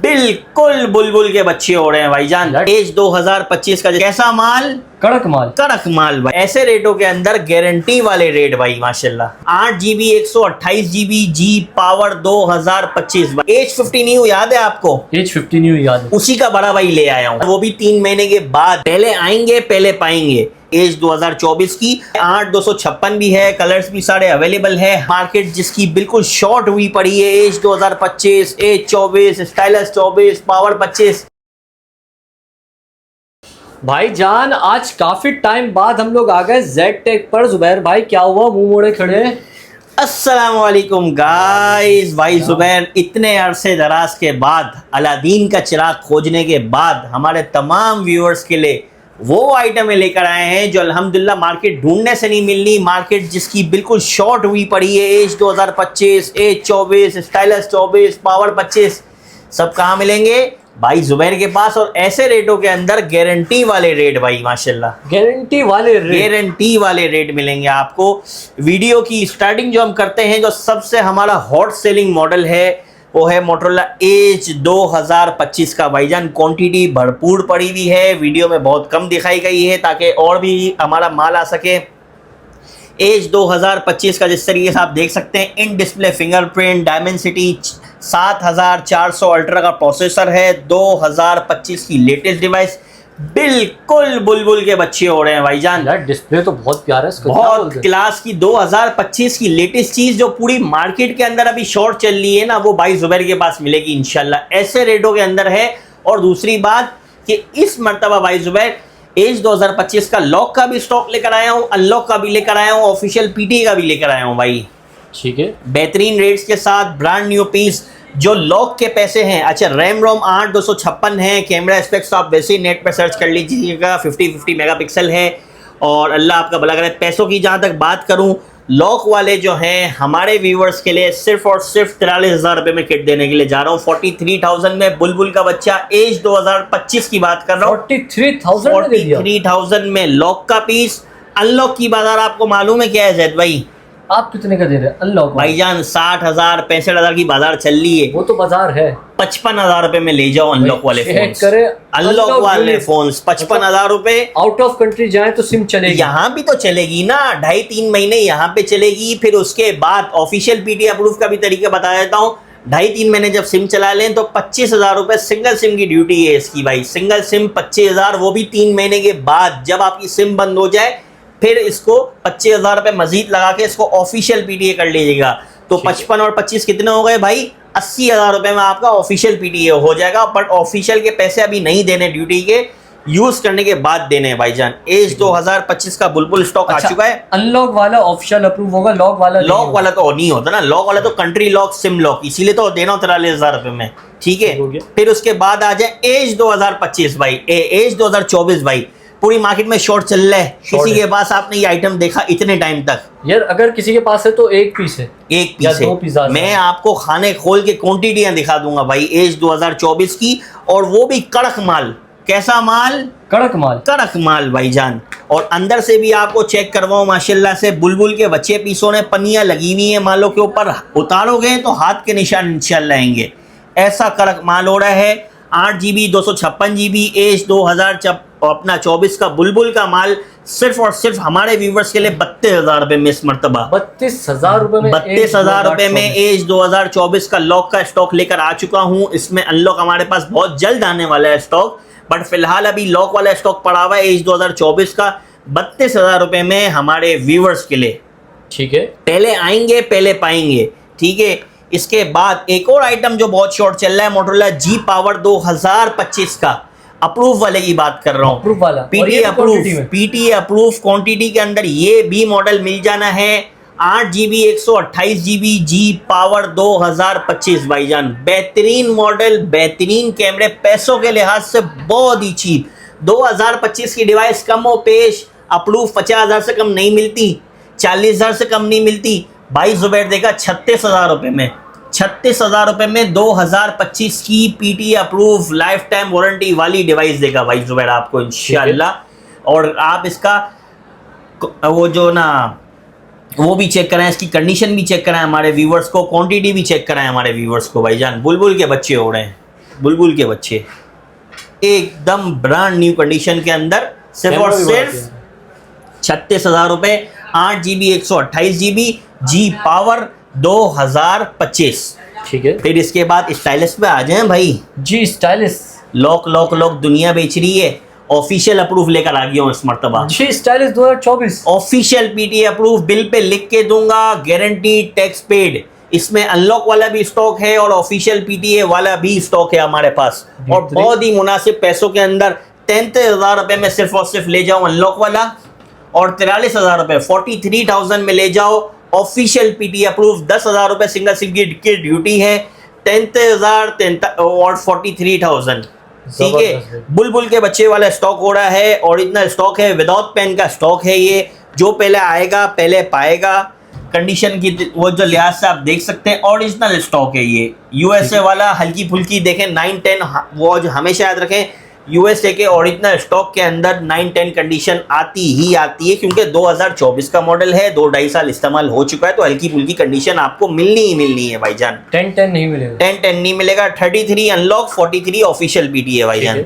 बिल्कुल बुलबुल के बच्चे हो रहे हैं भाईजान। एज 2025 का कैसा माल, कड़क माल, कड़क माल भाई। ऐसे रेटों के अंदर गारंटी वाले रेट भाई माशाल्लाह। 8 GB 128 GB जी पावर 2025 भाई। एज 50 न्यू याद है आपको? एज 50 न्यू याद है। उसी का बड़ा भाई ले आया हूँ, वो भी 3 महीने के बाद। पहले आएंगे पहले पाएंगे। एज 2024 की 8256 भी है, कलर्स भी सारे अवेलेबल है। मार्केट जिसकी बिल्कुल शॉर्ट हुई पड़ी है। Edge 2025, edge 24, stylus 24, power 25। भाईजान आज काफी टाइम बाद हम लोग आ गए Z-Tech पर। जुबैर भाई क्या हुआ, मुंह मोड़े खड़े? अस्सलाम वालेकुम गाइस। भाई जुबैर, इतने अरसे दराज के बाद, अलादीन का चिराग खोजने के बाद हमारे तमाम व्यूअर्स के लिए वो आइटमें लेकर आए हैं जो अल्हम्दुलिल्लाह मार्केट ढूंढने से नहीं मिलनी। मार्केट जिसकी बिल्कुल शॉर्ट हुई पड़ी है। एज 2025, एज 24, स्टाइलस 24, पावर 25, सब कहाँ मिलेंगे? भाई जुबैर के पास। और ऐसे रेटों के अंदर गारंटी वाले रेट भाई माशाल्लाह। गारंटी वाले रेट मिलेंगे आपको। वीडियो की स्टार्टिंग जो हम करते हैं, जो सबसे हमारा हॉट सेलिंग मॉडल है वो है मोटोरोला एज 2025 का भाईजान। क्वांटिटी भरपूर पड़ी हुई है, वीडियो में बहुत कम दिखाई गई है ताकि और भी हमारा माल आ सके। एज 2025 का जिस तरीके से आप देख सकते हैं, in display fingerprint Dimensity 7400 ultra का प्रोसेसर है। 2025 की लेटेस्ट डिवाइस। बिल्कुल बुलबुल के बच्चे हो रहे हैं भाईजान। यार डिस्प्ले तो बहुत प्यारा है, बहुत क्लास की 2025 की लेटेस्ट चीज जो पूरी मार्केट के अंदर अभी शॉर्ट चल रही है ना, वो भाई जुबैर के पास मिलेगी इंशाल्लाह। ऐसे रेटों के अंदर है। और दूसरी बात कि इस मर्तबा भाई जुबैर एज 2025 का लॉक का भी स्टॉक लेकर आया हूँ, अनलॉक का भी लेकर आया हूँ, ऑफिशियल पीटी का भी लेकर आया हूँ भाई। ठीक है, बेहतरीन रेट्स के साथ ब्रांड न्यू पीस। जो लॉक के पैसे हैं, अच्छा रैम रोम 8256 है। कैमरा एस्पेक्ट्स तो आप वैसे ही नेट पर सर्च कर लीजिएगा, 50 मेगापिक्सल है। और अल्लाह आपका भला करे। पैसों की जहाँ तक बात करूँ, लॉक वाले जो हैं हमारे व्यूवर्स के लिए सिर्फ और सिर्फ 43,000 रुपये में किट देने के लिए जा रहा हूँ। 43,000 में बुलबुल का बच्चा। एज 2025 की बात कर रहा हूँ। 43,000 में लॉक का पीस। अनलॉक की बाजार आपको मालूम है क्या है जैद भाई? आप कितने का दे रहे हैं अनलॉक? भाईजान 60,000 65,000 की बाजार चल रही है। वो तो बाजार है। 55,000 रुपए में ले जाओ अनलॉक वाले फोन्स। अनलॉक वाले फोन्स 55,000 रुपए। आउट ऑफ कंट्री जाए तो सिम चलेगी, यहाँ भी तो चलेगी ना। 2.5-3 महीने यहाँ पे चलेगी। फिर उसके बाद ऑफिशियल पीटी अप्रूव का भी तरीका बता देता हूँ। 2.5-3 महीने जब सिम चला लें तो 25,000 रुपए सिंगल सिम की ड्यूटी है इसकी भाई। सिंगल सिम 25,000, वो भी 3 महीने के बाद। जब आपकी सिम बंद हो जाए फिर इसको 25,000 रुपये मजीद लगा के इसको ऑफिशियल पीटीए कर लीजिएगा। तो 55 और 25 कितने हो गए भाई? 80,000 रुपये में आपका ऑफिशियल पीटीए हो जाएगा। बट ऑफिशियल के पैसे अभी नहीं देने, ड्यूटी के यूज करने के बाद देने हैं भाईजान। एज 2025 का बुलबुल स्टॉक आ चुका है। अनलॉक वाला ऑफिशियल अप्रूव होगा, लॉक वाला तो नहीं होता ना। लॉक वाला तो कंट्री लॉक, सिम लॉक, इसीलिए तो देना 43,000 रुपये में। ठीक है, फिर उसके बाद आ जाए एज 2025 भाई। एज 2024 भाई। पूरी मार्केट में शॉर्ट चल रहा है। किसी के पास आपने ये आइटम देखा इतने टाइम तक? यार अगर किसी के पास है तो एक पीस है, एक पीस है। 2 पीस। मैं आपको खाने खोल के क्वांटिटियां दिखा दूंगा भाई एज 2024 की। और वो भी कड़क माल। कैसा माल? कड़क माल भाईजान। और अंदर से भी आपको चेक करवाओ माशाल्लाह से। बुलबुल के बच्चे पीसों ने पन्नियां लगी हुई हैं मालों के ऊपर। उतारोगे तो हाथ के निशान इंशाल्लाह आएंगे। ऐसा कड़क माल हो रहा है। 8 GB 256 GB एज 2024 का बुलबुल का माल सिर्फ और सिर्फ हमारे व्यूवर्स के लिए 32,000 रुपये में इस मरतबा। 32,000 रुपये में 32,000 रुपये में एज 2024 का लॉक का स्टॉक लेकर आ चुका हूँ। इसमें अनलॉक हमारे पास बहुत जल्द आने वाला है स्टॉक। बट फिलहाल अभी लॉक वाला स्टॉक पड़ा हुआ है एज 2024 का 32,000 रुपये में हमारे व्यूवर्स के लिए। ठीक है, पहले आएंगे पहले पाएंगे। ठीक है, इसके बाद एक और आइटम जो बहुत शॉर्ट चल रहा है, मोटोरोला जी पावर 2025 का अप्रूव वाले की बात कर रहा हूँ। अप्रूव वाला, पीटी अप्रूव क्वांटिटी के अंदर ये भी मॉडल मिल जाना है। 8 GB 128 GB जी पावर 2025 भाईजान। बेहतरीन मॉडल, बेहतरीन कैमरे, पैसों के लिहाज से बहुत ही चीप। 2025 की डिवाइस कम हो पेश, अप्रूव 50,000 से कम नहीं मिलती, 40,000 से कम नहीं मिलती। भाई जुबैर देखा 36,000 रुपये में। 36,000 रुपये में 2025 की PT approve life time warranty वाली डिवाइस देगा भाई जुबैर आपको इंशाल्लाह। और आप इसका वो जो ना वो भी चेक कराएं, इसकी कंडीशन भी चेक कराएं हमारे व्यूवर्स को, क्वांटिटी भी चेक कराएं हमारे व्यूवर्स को भाईजान। बुलबुल के बच्चे हो रहे हैं। बुलबुल के बच्चे एकदम ब्रांड न्यू कंडीशन के अंदर सिर्फ और कैमरा भी बड़ा सिर्फ 36,000 रुपए, 8 GB 128 GB जी पावर 2025। ठीक है फिर इसके बाद स्टाइलिश पे आ जाएं भाई। जी, स्टाइलिश। लॉक दुनिया बेच रही है, ऑफिशियल अप्रूव लेकर आ गया हूँ इस मर्तबा। G stylish 2024। Official PTA approve, bill पे लिख के दूंगा, गारंटी टैक्स पेड। इसमें अनलॉक वाला भी स्टॉक है और ऑफिशियल पीटीए वाला भी स्टॉक है हमारे पास, और बहुत ही मुनासिब पैसों के अंदर। 33,000 रुपए में सिर्फ और सिर्फ ले जाओ अनलॉक वाला, और 43,000 रुपए 43,000 में ले जाओ ऑफिशियल पीटीए अप्रूव। 10,000 रुपए सिंगल सिंगल की ड्यूटी है, 33,000 और 43,000। ठीक है, बुलबुल के बच्चे वाला स्टॉक हो रहा है, ओरिजिनल स्टॉक है, विदाउट पेन का स्टॉक है ये। जो पहले आएगा पहले पाएगा। कंडीशन की वो जो लिहाज से आप देख सकते हैं, ओरिजिनल स्टॉक है ये। यूएसए वाला हल्की फुल्की देखें 9-10, वो जो हमेशा याद रखें, यूएसए के ओरिजिनल स्टॉक के अंदर 9-10 कंडीशन आती ही आती है, क्योंकि 2024 का मॉडल है, 2-2.5 साल इस्तेमाल हो चुका है, तो हल्की फुल्की कंडीशन आपको मिलनी ही मिलनी है भाईजान। 10-10 नहीं मिलेगा, 10-10 नहीं मिलेगा। 33 अनलॉक, 43 ऑफिशियल पीटीए भाईजान।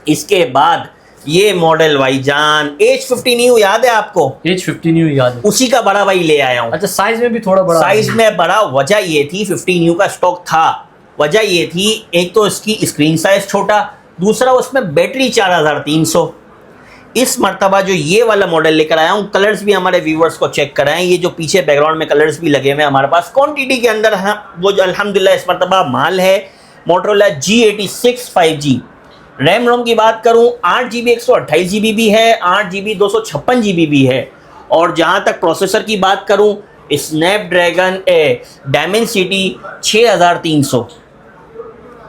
इसके बाद ये मॉडल भाईजान H50 न्यू याद है आपको? H50 न्यू याद है। उसी का बड़ा भाई ले आया हूँ। अच्छा, साइज में भी थोड़ा बड़ा, साइज में बड़ा। वजह ये थी 50 न्यू का स्टॉक था, वजह ये थी एक तो इसकी स्क्रीन साइज छोटा, दूसरा उसमें बैटरी 4300। इस मर्तबा जो ये वाला मॉडल लेकर आया हूँ, कलर्स भी हमारे व्यूवर्स को चेक कराएं। ये जो पीछे बैकग्राउंड में कलर्स भी लगे हुए हैं हमारे पास, क्वांटिटी के अंदर वो जो अल्हम्दुलिल्लाह इस मर्तबा माल है। Motorola G86 5G। RAM ROM की बात करूं, 8 GB 128 GB भी है, 8 GB 256 GB भी है। और जहां तक प्रोसेसर की बात करूं, स्नैपड्रैगन डायमेंसिटी 6300,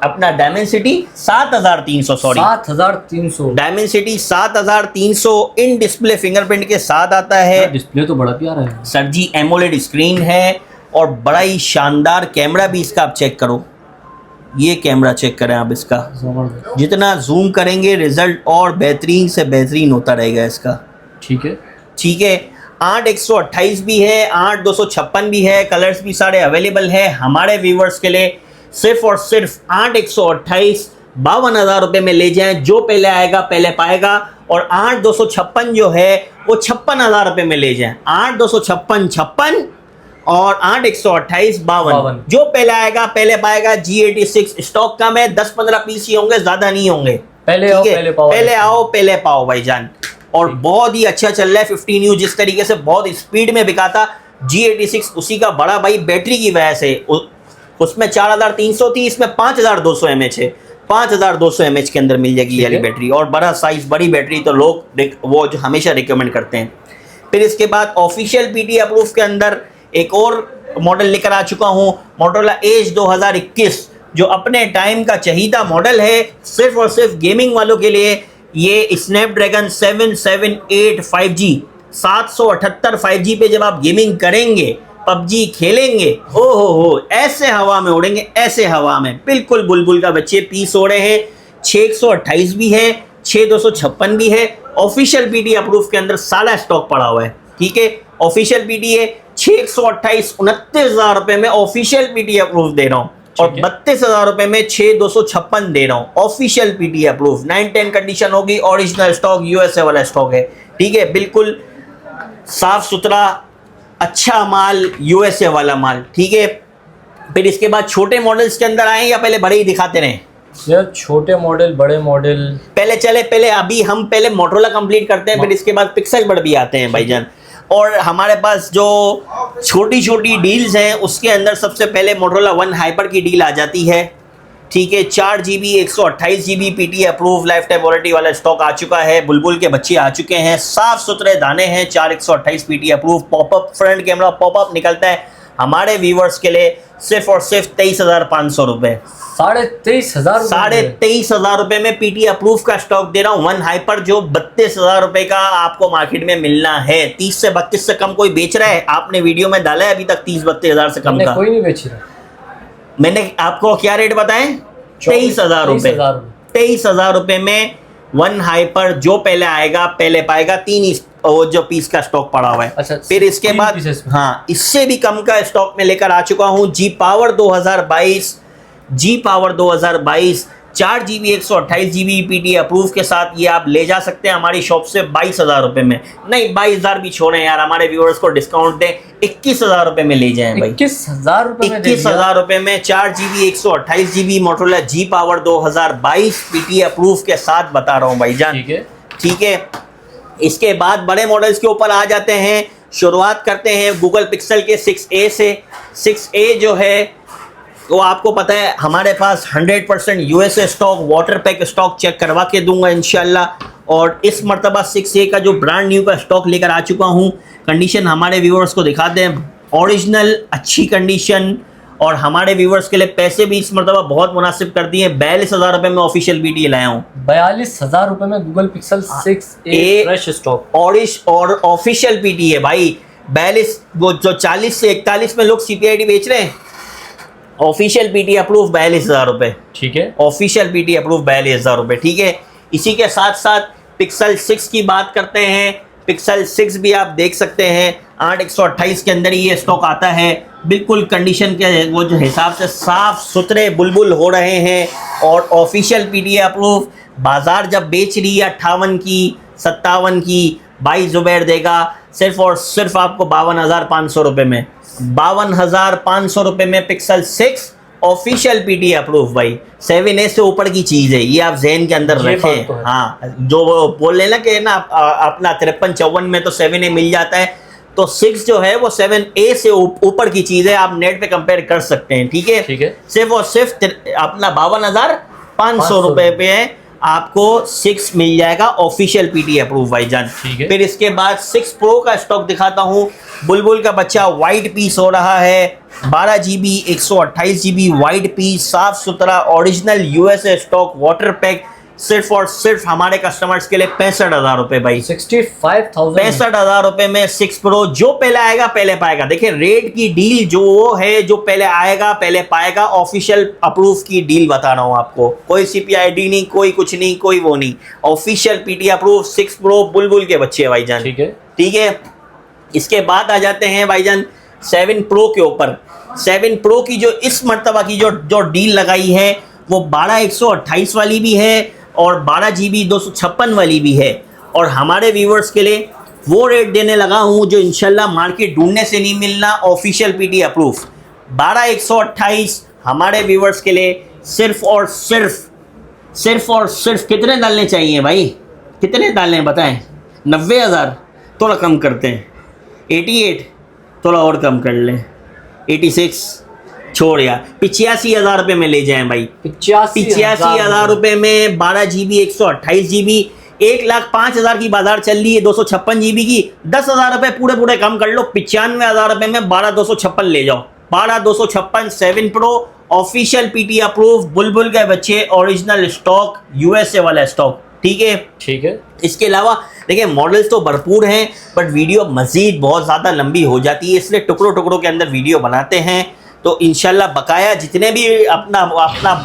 अपना Dimensity 7300, sorry 7300, Dimensity 7300 in display fingerprint के साथ आता है। डिस्प्ले तो बड़ा प्यारा है सर जी, एमोलेड स्क्रीन है और बड़ा ही शानदार कैमरा भी इसका आप चेक करो। ये कैमरा चेक करें आप इसका, जितना जूम करेंगे रिजल्ट और बेहतरीन से बेहतरीन होता रहेगा इसका। ठीक है, ठीक है। 8 128 भी है, 8 256 भी है, कलर्स भी सारे अवेलेबल है हमारे व्यूवर्स के लिए। सिर्फ और सिर्फ 8 128 52,000 रुपये में ले जाएं, जो पहले आएगा पहले पाएगा। और 8 256 जो है वो 56,000 रुपये में ले जाएं। 8 256 56 और 8 128 52, जो पहले आएगा पहले पाएगा। G86 स्टॉक कम है, 10-15 पीस ही होंगे, ज्यादा नहीं होंगे। पहले आओ पहले पाओ, पहले आओ पहले पाओ भाईजान। और बहुत ही अच्छा चल रहा है 50 न्यू, जिस तरीके से बहुत स्पीड में बिका था G86 उसी का बड़ा भाई। बैटरी की वजह से उसमें 4300 थी, इसमें 5200 mAh है। 5200 mAh के अंदर मिल जाएगी ये वाली बैटरी, और बड़ा साइज बड़ी बैटरी तो लोग वो जो हमेशा रिकमेंड करते हैं। फिर इसके बाद ऑफिशियल पीटीए अप्रूव के अंदर एक और मॉडल लेकर आ चुका हूँ, मोटोरोला एज 2021, जो अपने टाइम का चहीदा मॉडल है सिर्फ और सिर्फ गेमिंग वालों के लिए। ये स्नैपड्रैगन 778 5G 778 5G पे जब आप गेमिंग करेंगे, पबजी खेलेंगे, हो ऐसे हवा में उड़ेंगे, ऐसे हवा में। बिल्कुल बुलबुल का बच्चे पीस हो रहे हैं। 6 128 भी है, 6 256 भी है। ऑफिशियल पीटीए अप्रूव के अंदर सारा स्टॉक पड़ा हुआ है। ठीक है, ऑफिशियल पीटीए 6 128 29,000 रुपये में ऑफिशियल पीटीए अप्रूव दे रहा हूँ, और 32,000 रुपये में 6 256 दे रहा हूँ ऑफिशियल पीटीए अप्रूव। 9-10 कंडीशन होगी, ओरिजिनल स्टॉक, यूएसए वाला स्टॉक है। ठीक है, बिल्कुल साफ सुथरा अच्छा माल, यूएसए वाला माल। ठीक है। फिर इसके बाद छोटे मॉडल्स के अंदर आए, या पहले बड़े ही दिखाते रहे? यार छोटे मॉडल बड़े मॉडल पहले अभी हम पहले मोटोरोला कंप्लीट करते हैं, फिर इसके बाद पिक्सल बड़ भी आते हैं भाईजान। और हमारे पास जो छोटी छोटी डील्स हैं उसके अंदर सबसे पहले मोटोरोला वन हाइपर की डील आ जाती है। ठीक है, 4 GB 128 GB PTA approve life time warranty वाला स्टॉक आ चुका है। बुलबुल के बच्चे आ चुके हैं, साफ सुथरे दाने हैं। 4 128 PTA approve, popup front camera popup निकलता है हमारे व्यूवर्स के लिए सिर्फ और सिर्फ 23,500 रुपये। 23,500 रुपये में पीटी अप्रूव का स्टॉक दे रहा हूँ वन हाइपर, जो 32,000 रुपये का आपको मार्केट में मिलना है। 30 से 32 से कम कोई बेच रहा है? आपने वीडियो में डाला है अभी तक 30-32 हज़ार से कम का? कोई नहीं बेच रहा। मैंने आपको क्या रेट बताए? 23,000 रुपये। 23,000 रुपये में वन हाइपर, जो पहले आएगा पहले पाएगा। 3 वो जो पीस का स्टॉक पड़ा हुआ है। अच्छा, फिर इसके बाद हाँ, इससे भी कम का स्टॉक में लेकर आ चुका हूँ। G power 2022 G power 2022 4 GB 128 GB PT approve के साथ ये आप ले जा सकते हैं हमारी शॉप से 22,000 रुपए में। नहीं 22,000 भी छोड़ें यार, हमारे व्यूअर्स को डिस्काउंट दें, 21,000 रुपए में ले जाएं भाई। 21,000 रुपए में 21,000 रुपए में 4 GB 128 GB Motorola G power 2022 PT approve के साथ बता रहा हूँ भाईजान। ठीक है, ठीक है। इसके बाद बड़े मॉडल्स के ऊपर आ जाते हैं। शुरुआत करते हैं गूगल पिक्सल के 6A से। 6A जो है वो आपको पता है हमारे पास 100% USA stock, water pack stock check करवा के दूंगा इंशाल्लाह। और इस मर्तबा 6A का जो ब्रांड न्यू का स्टॉक लेकर आ चुका हूँ। कंडीशन हमारे व्यूअर्स को दिखा दें, ओरिजिनल अच्छी कंडीशन, और हमारे व्यूअर्स के लिए पैसे भी इस मर्तबा बहुत मुनासिब कर दिए। 42,000 रुपए में ऑफिशियल पीटी लाया हूँ। 42,000 रुपए में Google pixel 6A fresh stock और ऑफिशियल पीटी है भाई। 42 वो जो 40 से 41 में लोग CPID बेच रहे हैं, ऑफिशियल पीटी अप्रूव 42,000 रुपए। ठीक है, ऑफिशियल पीटी अप्रूव 42,000 रुपए। ठीक है। इसी के साथ साथ पिक्सल 6 की बात करते हैं। पिक्सल 6 भी आप देख सकते हैं 8/128 के अंदर ये स्टॉक आता है। बिल्कुल कंडीशन के वो जो हिसाब से साफ सुथरे बुलबुल हो रहे हैं, और ऑफिशियल पीटी अप्रूव। बाजार जब बेच रही है 58 की 57 की, भाई जुबैर देगा सिर्फ और सिर्फ आपको 52,500 रुपये में। 52,500 रुपये में पिक्सल 6 ऑफिशियल पीटी अप्रूव भाई। 7A से ऊपर की चीज़ है ये, आप जहन के अंदर रखें। तो हाँ, जो वो बोल लेना कि ना अपना 53-54 में तो 7A मिल जाता है, तो 6 जो है वो 7A से ऊपर की चीज़ है। आप नेट पे कंपेयर कर सकते हैं। ठीक है, ठीक है। सिर्फ और सिर्फ अपना 52,500 रुपये पे आपको 6 मिल जाएगा ऑफिशियल पीटी अप्रूव भाईजान। ठीक है। फिर इसके बाद 6 प्रो का स्टॉक दिखाता हूँ। बुलबुल का बच्चा वाइट पीस हो रहा है। 12 GB 128 GB वाइट पीस, साफ सुथरा original USA stock, water pack, सिर्फ और सिर्फ हमारे कस्टमर्स के लिए 65,000 रुपए भाई। 65,000 65,000 रुपए में 6 प्रो। जो पहले आएगा पहले पाएगा। देखिए रेट की डील जो वो है, जो पहले आएगा पहले पाएगा। ऑफिशियल अप्रूव की डील बता रहा हूँ आपको, कोई CPID नहीं, कोई कुछ नहीं, कोई वो नहीं। ऑफिशियल पीटी अप्रूव 6 प्रो बुलबुल के बच्चे भाईजान। ठीक है, ठीक है। इसके बाद आ जाते हैं भाईजान 7 प्रो के ऊपर। 7 प्रो की जो इस मर्तबा की जो डील लगाई है वो 12/128 वाली भी है और 12 GB 256 वाली भी है। और हमारे व्यूवर्स के लिए वो रेट देने लगा हूँ जो इंशाल्लाह मार्केट ढूंढने से नहीं मिलना। ऑफिशियल पीटी अप्रूव 12/128 हमारे व्यूवर्स के लिए सिर्फ और सिर्फ कितने डालने चाहिए भाई? कितने डालने बताएं? 90,000? थोड़ा कम करते हैं। 88? थोड़ा और कम कर लें। 86? छोड़ यार, 85,000 रुपये में ले जाएं भाई। 85,000 रुपये में 12 GB 128 GB, 1,05,000 की बाजार चल रही है 256 GB की। 10,000 रुपये पूरे कम कर लो। 95,000 रुपये में 12,256 ले जाओ। 12,256 7 प्रो ऑफिशियल पीटी अप्रूव, बुलबुल के बच्चे, ओरिजिनल स्टॉक, USA वाला स्टॉक। ठीक है, ठीक है। इसके अलावा देखिए मॉडल्स तो भरपूर हैं, बट वीडियो मज़ीद बहुत ज़्यादा लंबी हो जाती है, इसलिए टुकड़ों के अंदर वीडियो बनाते हैं। तो इंशाल्लाह बकाया जितने भी अपना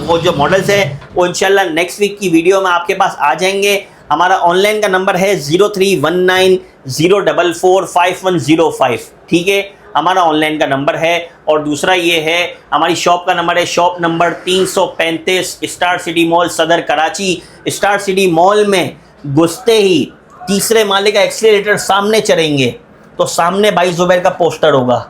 वो जो मॉडल्स है वो इंशाल्लाह नेक्स्ट वीक की वीडियो में आपके पास आ जाएंगे। हमारा ऑनलाइन का नंबर है 0319044505। ठीक है, हमारा ऑनलाइन का नंबर है। और दूसरा ये है हमारी शॉप का नंबर है, shop number 335 star city mall सदर कराची। स्टार सिटी मॉल में घुसते ही तीसरे माले का एक्सीलरेटर सामने चढ़ेंगे तो सामने भाई जुबैर का पोस्टर होगा।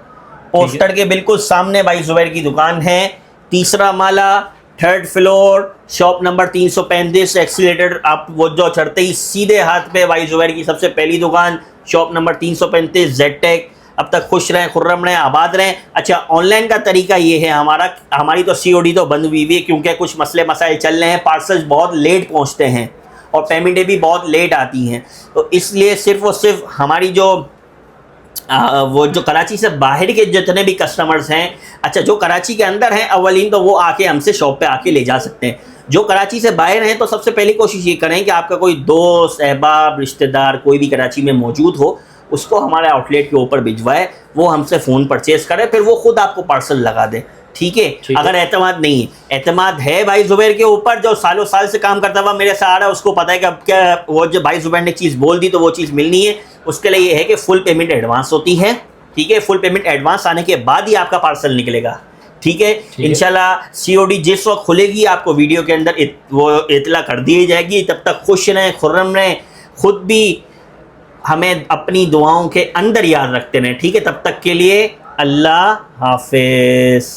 पोस्टर के बिल्कुल सामने भाई जुबैर की दुकान है। तीसरा माला, 3rd floor, shop number 335। Accelerator आप वो जो चढ़ते ही सीधे हाथ पे भाई जुबैर की सबसे पहली दुकान, शॉप नंबर 335 ZTech। अब तक खुश रहें, खुर्रम रहें, आबाद रहें। अच्छा, ऑनलाइन का तरीका ये है हमारी तो COD तो बंद हुई है क्योंकि कुछ मसले मसाइल चल रहे हैं। पार्सल्स बहुत लेट पहुँचते हैं और पेमेंटें भी बहुत लेट आती हैं, तो इसलिए सिर्फ और सिर्फ हमारी जो वो जो कराची से बाहर के जितने भी कस्टमर्स हैं, अच्छा जो कराची के अंदर हैं अवलीन तो वो आके हमसे शॉप पे आके ले जा सकते हैं। जो कराची से बाहर हैं तो सबसे पहली कोशिश ये करें कि आपका कोई दोस्त, अहबाब, रिश्तेदार कोई भी कराची में मौजूद हो, उसको हमारे आउटलेट के ऊपर भिजवाए, वो हमसे फ़ोन परचेज़ करे, फिर वो खुद आपको पार्सल लगा दे। ठीक है, अगर एतमाद नहीं है, एतमाद है भाई जुबैर के ऊपर, जो सालों साल से काम करता हुआ मेरे साथ आ रहा है, उसको पता है कि अब क्या वो जो भाई जुबैर ने चीज़ बोल दी तो वो चीज़ मिलनी है। उसके लिए ये है कि फुल पेमेंट एडवांस होती है। ठीक है, फुल पेमेंट एडवांस आने के बाद ही आपका पार्सल निकलेगा। ठीक है। है। इंशाल्लाह COD जिस वक्त खुलेगी आपको वीडियो के अंदर वो इतला कर दी जाएगी। तब तक खुश रहें, खुर्रम रहें, खुद भी हमें अपनी दुआओं के अंदर याद रखते रहें, ठीक है। तब तक के लिए अल्लाह हाफिज।